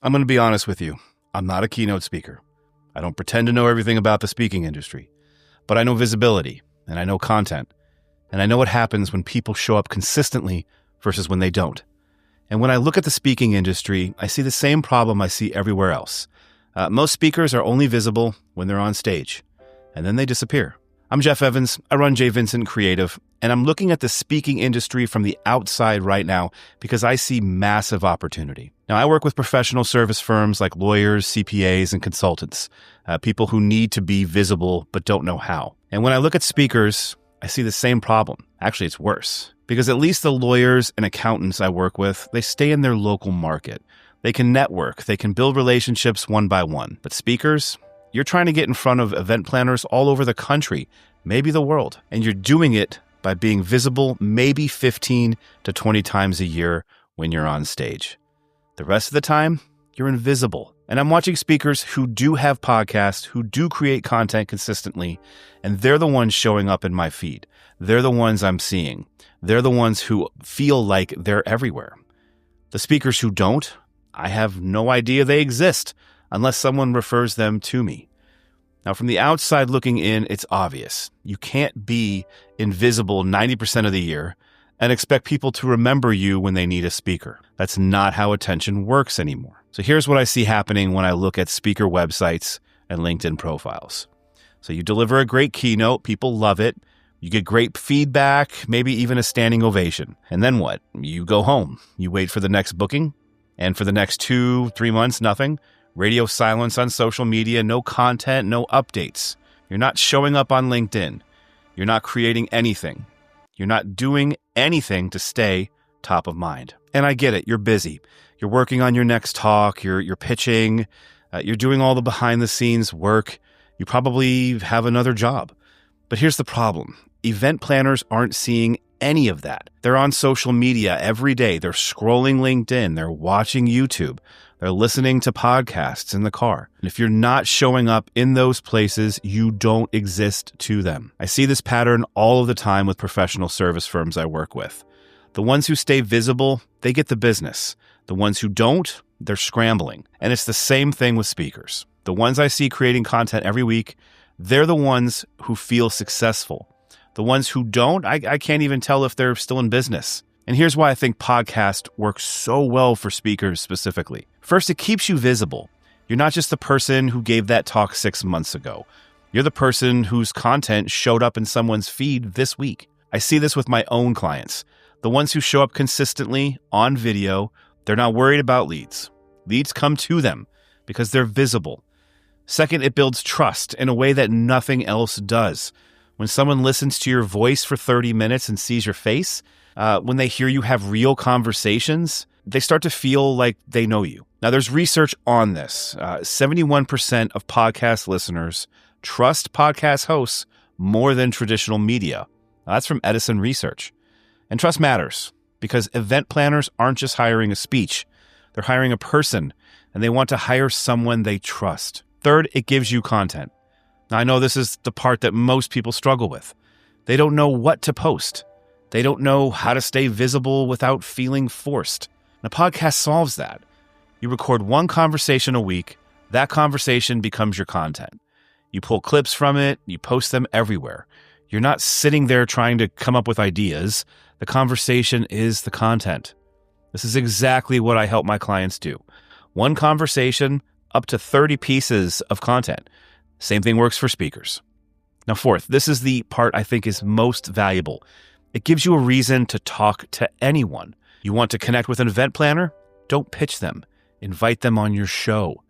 I'm going to be honest with you. I'm not a keynote speaker. I don't pretend to know everything about the speaking industry, but I know visibility and I know content and I know what happens when people show up consistently versus when they don't. And when I look at the speaking industry, I see the same problem I see everywhere else. Most speakers are only visible when they're on stage, and then they disappear. I'm Jeff Evans. I run J. Vincent Creative, and I'm looking at the speaking industry from the outside right now because I see massive opportunity. Now, I work with professional service firms like lawyers, CPAs, and consultants, people who need to be visible but don't know how. And when I look at speakers, I see the same problem. Actually, it's worse. Because at least the lawyers and accountants I work with, they stay in their local market. They can network, they can build relationships one by one. But speakers, you're trying to get in front of event planners all over the country, maybe the world. And you're doing it by being visible maybe 15 to 20 times a year when you're on stage. The rest of the time, you're invisible. And I'm watching speakers who do have podcasts, who do create content consistently, and they're the ones showing up in my feed. They're the ones I'm seeing. They're the ones who feel like they're everywhere. The speakers who don't, I have no idea they exist unless someone refers them to me. Now, from the outside looking in, it's obvious. You can't be invisible 90% of the year and expect people to remember you when they need a speaker. That's not how attention works anymore. So here's what I see happening when I look at speaker websites and LinkedIn profiles. So you deliver a great keynote, people love it. You get great feedback, maybe even a standing ovation. And then what? You go home. You wait for the next booking. And for the next 2-3 months, nothing. Radio silence on social media, no content, no updates. You're not showing up on LinkedIn. You're not creating anything. You're not doing anything to stay top of mind. And I get it. You're busy. You're working on your next talk. You're pitching. You're doing all the behind the scenes work. You probably have another job. But here's the problem. Event planners aren't seeing any of that. They're on social media every day. They're scrolling LinkedIn. They're watching YouTube. They're listening to podcasts in the car. And if you're not showing up in those places, you don't exist to them. I see this pattern all of the time with professional service firms I work with. The ones who stay visible, they get the business. The ones who don't, they're scrambling. And it's the same thing with speakers. The ones I see creating content every week, they're the ones who feel successful. The ones who don't, I can't even tell if they're still in business. And here's why I think podcast works so well for speakers specifically. First, it keeps you visible. You're not just the person who gave that talk 6 months ago. You're the person whose content showed up in someone's feed this week. I see this with my own clients. The ones who show up consistently on video, they're not worried about leads. Leads come to them because they're visible. Second, it builds trust in a way that nothing else does. When someone listens to your voice for 30 minutes and sees your face, when they hear you have real conversations, they start to feel like they know you. Now, there's research on this. 71% of podcast listeners trust podcast hosts more than traditional media. Now, that's from Edison Research. And trust matters because event planners aren't just hiring a speech. They're hiring a person, and they want to hire someone they trust. Third, it gives you content. Now, I know this is the part that most people struggle with. They don't know what to post. They don't know how to stay visible without feeling forced. And a podcast solves that. You record one conversation a week. That conversation becomes your content. You pull clips from it. You post them everywhere. You're not sitting there trying to come up with ideas. The conversation is the content. This is exactly what I help my clients do. One conversation, up to 30 pieces of content. Same thing works for speakers. Now, fourth, this is the part I think is most valuable. It gives you a reason to talk to anyone. You want to connect with an event planner? Don't pitch them. Invite them on your show.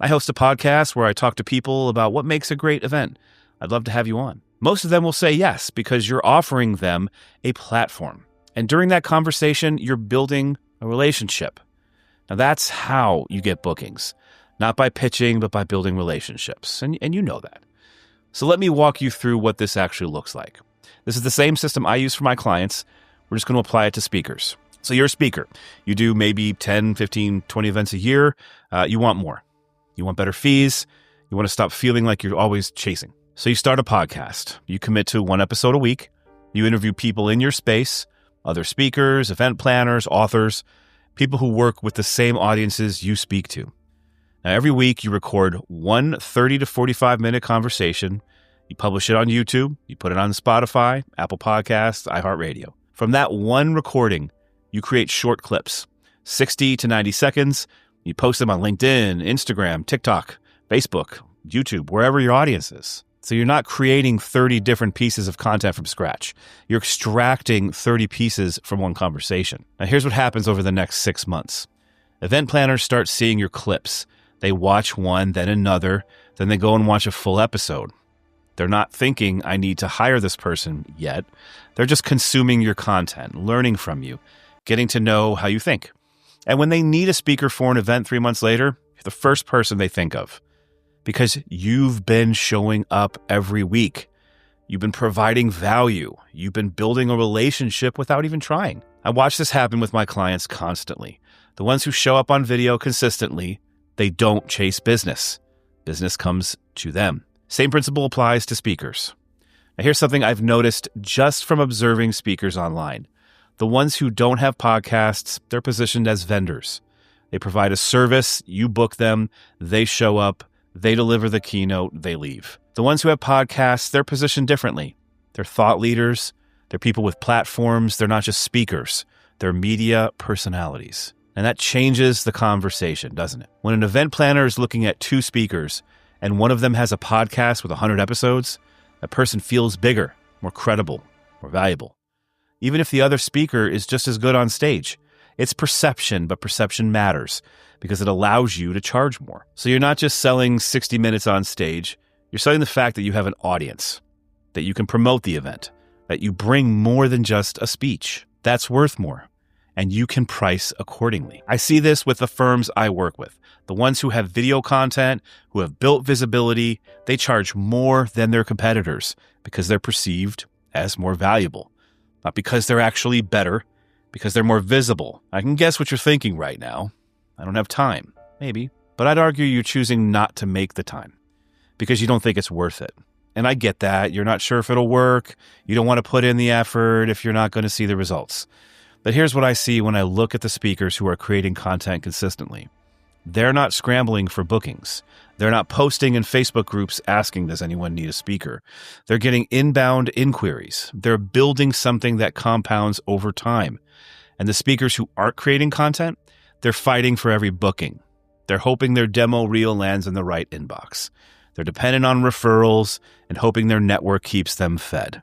I host a podcast where I talk to people about what makes a great event. I'd love to have you on. Most of them will say yes because you're offering them a platform. And during that conversation, you're building a relationship. Now, that's how you get bookings. Not by pitching, but by building relationships. And you know that. So let me walk you through what this actually looks like. This is the same system I use for my clients. We're just going to apply it to speakers. So you're a speaker. You do maybe 10, 15, 20 events a year. You want more. You want better fees. You want to stop feeling like you're always chasing. So you start a podcast. You commit to 1 episode a week. You interview people in your space, other speakers, event planners, authors. people who work with the same audiences you speak to. Now, every week you record one 30 to 45-minute conversation. You publish it on YouTube. You put it on Spotify, Apple Podcasts, iHeartRadio. From that one recording, you create short clips, 60 to 90 seconds. You post them on LinkedIn, Instagram, TikTok, Facebook, YouTube, wherever your audience is. So you're not creating 30 different pieces of content from scratch. You're extracting 30 pieces from one conversation. Now, here's what happens over the next 6 months. Event planners start seeing your clips. They watch one, then another, then they go and watch a full episode. They're not thinking, I need to hire this person yet. They're just consuming your content, learning from you, getting to know how you think. And when they need a speaker for an event 3 months later, you're the first person they think of because you've been showing up every week. You've been providing value. You've been building a relationship without even trying. I watch this happen with my clients constantly. The ones who show up on video consistently, they don't chase business. Business comes to them. Same principle applies to speakers. Now, here's something I've noticed just from observing speakers online. The ones who don't have podcasts, they're positioned as vendors. They provide a service, you book them, they show up, they deliver the keynote, they leave. The ones who have podcasts, they're positioned differently. They're thought leaders, they're people with platforms, they're not just speakers, they're media personalities. And that changes the conversation, doesn't it? When an event planner is looking at two speakers and one of them has a podcast with 100 episodes, that person feels bigger, more credible, more valuable. Even if the other speaker is just as good on stage. It's perception, but perception matters because it allows you to charge more. So you're not just selling 60 minutes on stage, you're selling the fact that you have an audience, that you can promote the event, that you bring more than just a speech. That's worth more, and you can price accordingly. I see this with the firms I work with. The ones who have video content, who have built visibility, they charge more than their competitors because they're perceived as more valuable. Not because they're actually better, because they're more visible. I can guess what you're thinking right now. I don't have time. Maybe. But I'd argue you're choosing not to make the time because you don't think it's worth it. And I get that. You're not sure if it'll work. You don't want to put in the effort if you're not going to see the results. But here's what I see when I look at the speakers who are creating content consistently. They're not scrambling for bookings. They're not posting in Facebook groups asking, does anyone need a speaker? They're getting inbound inquiries. They're building something that compounds over time. And the speakers who aren't creating content, they're fighting for every booking. They're hoping their demo reel lands in the right inbox. They're dependent on referrals and hoping their network keeps them fed.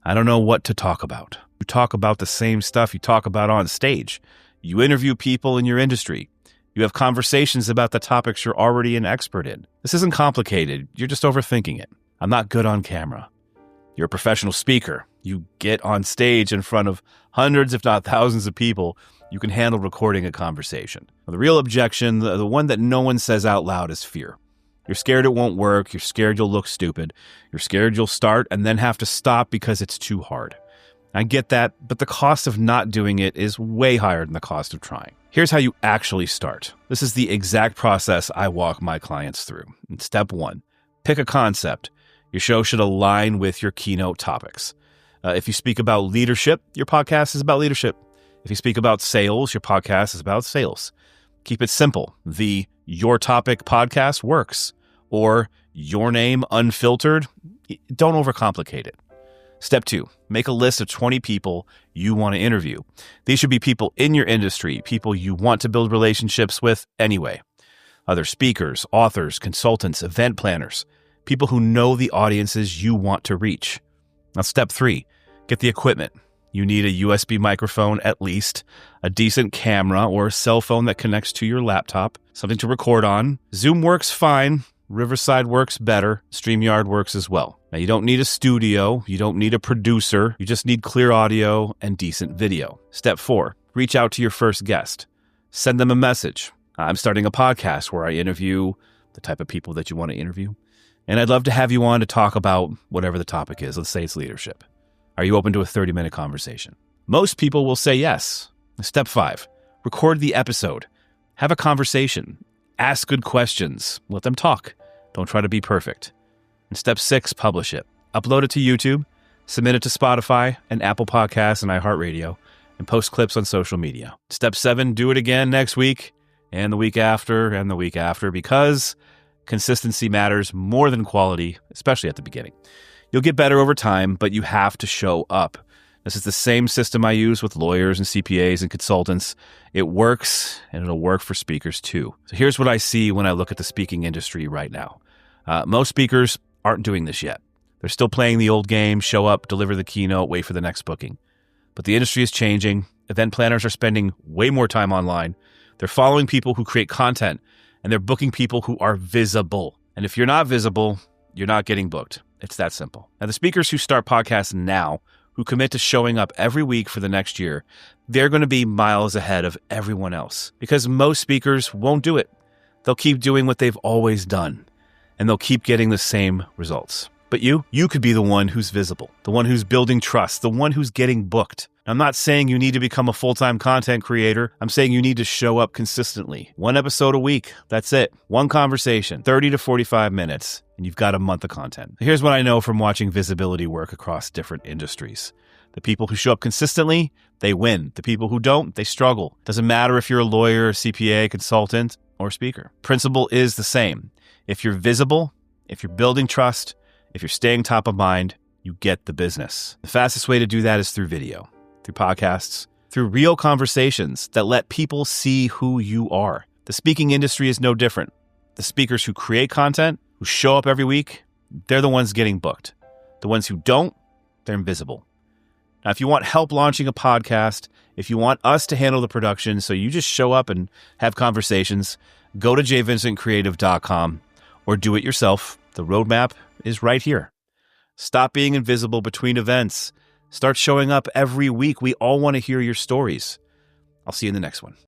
I don't know what to talk about. You talk about the same stuff you talk about on stage. You interview people in your industry. You have conversations about the topics you're already an expert in. This isn't complicated. You're just overthinking it. I'm not good on camera. You're a professional speaker. You get on stage in front of hundreds, if not thousands of people. You can handle recording a conversation. The real objection, the one that no one says out loud, is fear. You're scared it won't work. You're scared you'll look stupid. You're scared you'll start and then have to stop because it's too hard. I get that, but the cost of not doing it is way higher than the cost of trying. Here's how you actually start. This is the exact process I walk my clients through. Step 1, pick a concept. Your show should align with your keynote topics. If you speak about leadership, your podcast is about leadership. If you speak about sales, your podcast is about sales. Keep it simple. The Your Topic podcast works. Or Your Name Unfiltered. Don't overcomplicate it. Step 2, make a list of 20 people you want to interview. These should be people in your industry, people you want to build relationships with anyway. Other speakers, authors, consultants, event planners, people who know the audiences you want to reach. Now, step 3, get the equipment. You need a USB microphone at least, a decent camera or a cell phone that connects to your laptop, something to record on. Zoom works fine. Riverside works better. StreamYard works as well. Now, you don't need a studio. You don't need a producer. You just need clear audio and decent video. Step 4, reach out to your first guest. Send them a message. I'm starting a podcast where I interview the type of people that you want to interview. And I'd love to have you on to talk about whatever the topic is. Let's say it's leadership. Are you open to a 30-minute conversation? Most people will say yes. Step 5, record the episode. Have a conversation. Ask good questions. Let them talk. Don't try to be perfect. And step 6, publish it. Upload it to YouTube, submit it to Spotify and Apple Podcasts and iHeartRadio, and post clips on social media. Step 7, do it again next week and the week after and the week after, because consistency matters more than quality, especially at the beginning. You'll get better over time, but you have to show up. This is the same system I use with lawyers and CPAs and consultants. It works, and it'll work for speakers too. So here's what I see when I look at the speaking industry right now. Most speakers aren't doing this yet. They're still playing the old game, show up, deliver the keynote, wait for the next booking. But the industry is changing. Event planners are spending way more time online. They're following people who create content, and they're booking people who are visible. And if you're not visible, you're not getting booked. It's that simple. Now, the speakers who start podcasts now, who commit to showing up every week for the next year, they're going to be miles ahead of everyone else, because most speakers won't do it. They'll keep doing what they've always done, and they'll keep getting the same results. But you could be the one who's visible, the one who's building trust, the one who's getting booked. I'm not saying you need to become a full-time content creator. I'm saying you need to show up consistently. 1 episode a week. That's it. 1 conversation, 30 to 45 minutes, and you've got a month of content. Here's what I know from watching visibility work across different industries. The people who show up consistently, they win. The people who don't, they struggle. Doesn't matter if you're a lawyer, CPA, consultant, or speaker. Principle is the same. If you're visible, if you're building trust, if you're staying top of mind, you get the business. The fastest way to do that is through video, through podcasts, through real conversations that let people see who you are. The speaking industry is no different. The speakers who create content, who show up every week, they're the ones getting booked. The ones who don't, they're invisible. Now, if you want help launching a podcast, if you want us to handle the production so you just show up and have conversations, go to jvincentcreative.com or do it yourself. The roadmap is right here. Stop being invisible between events. Start showing up every week. We all want to hear your stories. I'll see you in the next one.